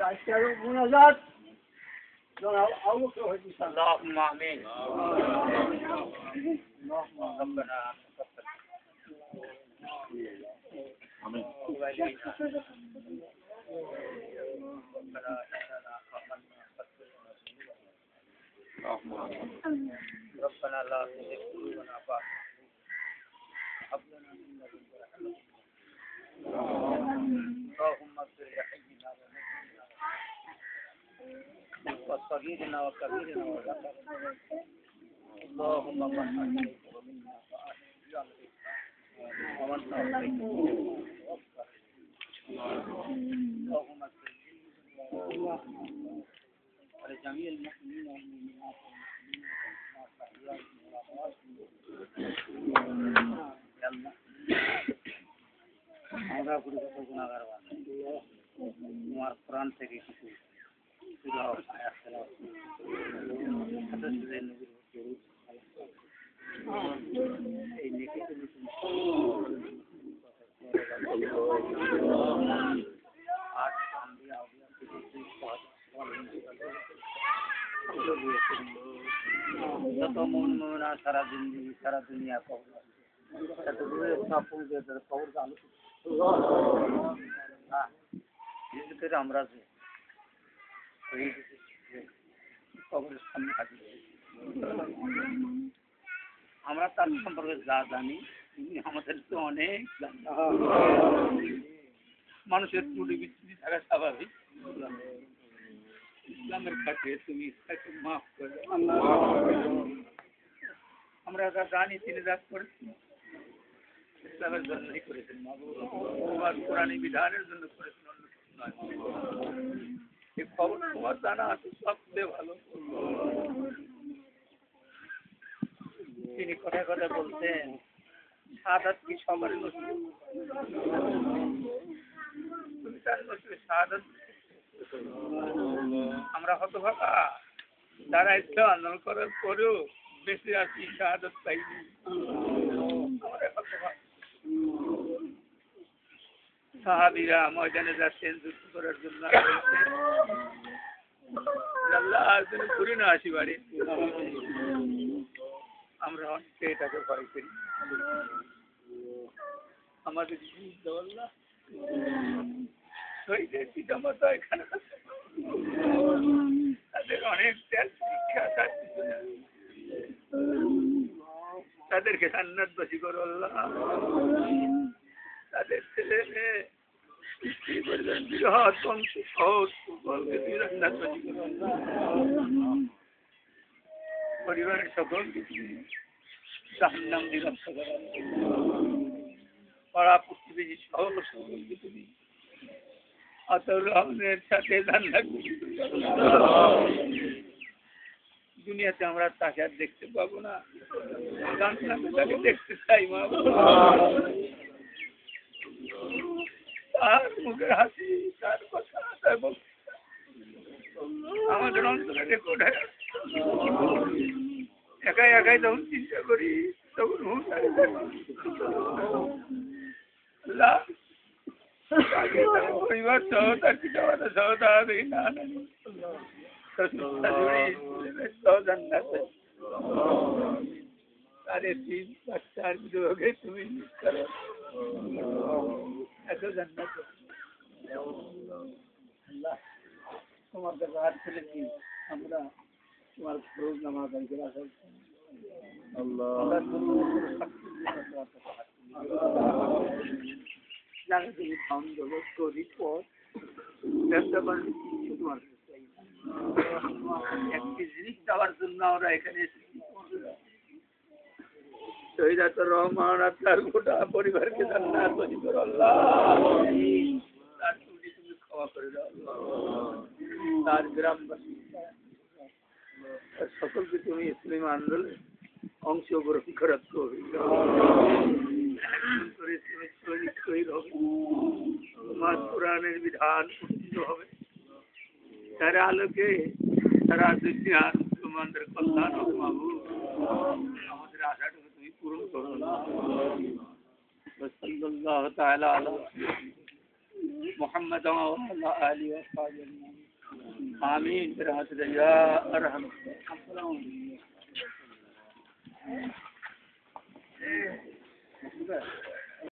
منازات اللهم آمين ربنا آمين ربنا لا تزغ قلوبنا بعد هب لنا من لدنك رحمة اللهم اغفر لحينا وميتنا وصغيرنا وكبيرنا وذكرنا اللهم من أحييت ومنا فأحيي ومن توفيت اللهم اغفر ولجميع المؤمنين والمؤمنات আমরা গুরুগত গুণাগার তোমার প্রাণ থেকে কিছু এই যত মন মনা সারা জিন্দগি সারা দুনিয়া কবর আমরা যে কবরের সামনে থাকি আমরা তার সম্পর্কে যা জানি তিনি আমাদের তো অনেক মানুষের ত্রুটি বিচ্ছুটি থাকা স্বাভাবিক ইসলামের কাছে তুমি তাকে মাফ করে আমরা যা জানি তিনি যা করেছেন ইসলামের জন্যই করেছেন কোরআনী বিধানের জন্য করেছেন এই খবর তোমার জানা আছে সবচেয়ে ভালো তিনি কথা কথা বলতেন শাহাদাত কি সবার নসিব তুমি তার নসিবে শাহাদাত আমরা হতভাগা যারা ইসলাম আন্দোলন করার পরেও বেঁচে আছি শাহাদাত পাইনি সাহাবীরা ময়দানে যাচ্ছেন যুদ্ধ করার জন্য আল্লাহ ঘুরে না আসি বাড়ি আমরা অনেকে এটাকে ভয় করি আমাদের শহীদের পিতামাতা এখানে তাদের অনেক শিক্ষা তাদেরকে জান্নাতবাসী করো আল্লাহ তাদের ছেলে মেয়ে স্ত্রী পরিজন বিবাহ বংশ সকলকে জান্নাতবাসী করো আল্লাহ পরিবারের সকলকে জাহান্নাম থেকে রক্ষা করো পাড়া প্রতিবেশী সহ সকলকে তুমি আতাউর রহমানের সাথে জান্নাতবাসী দুনিয়াতে আমরা তাকে আর দেখতে পাবো না তাকে দেখতে চাই মা তার মুখের হাসি তার কথা তার আমাদের অন্তরে রেকর্ড একাই একাই যখন চিন্তা করি তখন পরিবার সহ তার পিতা মাতা সহ তারা দেখি না তাদের তিন বাচ্চার বিধবাকে তুমি করো এত জান্নাত তোমার কাছে হাত ফেলেছি আমরা তোমার ফরজ নামাজ আদায় করে আসা তুমি ধন জগৎ করি পথ ব্যবসা বাণিজ্য কিছু তোমার একটি জিনিস দেওয়ার জন্য আমরা এখানে এসেছি শহীদাতুর রহমান আর তার গোটা পরিবারকে জান্নাতবাসী করো আল্লাহ তার ত্রুটি তুমি ক্ষমা করে দাও তার গ্রামবাসী সকলকে তুমি ইসলামী আন্দোলনে অংশগ্রহণ করার তোমার কোরআনের বিধান প্রতিষ্ঠিত হবে তার আলোকে সারা দুনিয়া মুসলমানদের কল্যাণ হবে মাহবুব আমাদের আশাটাকে তুমি পূরণ করো সাল্লাল্লাহু তাআলা আলা محمد وعلى آله وصحبه أجمعين آمين برحمتك يا أرحم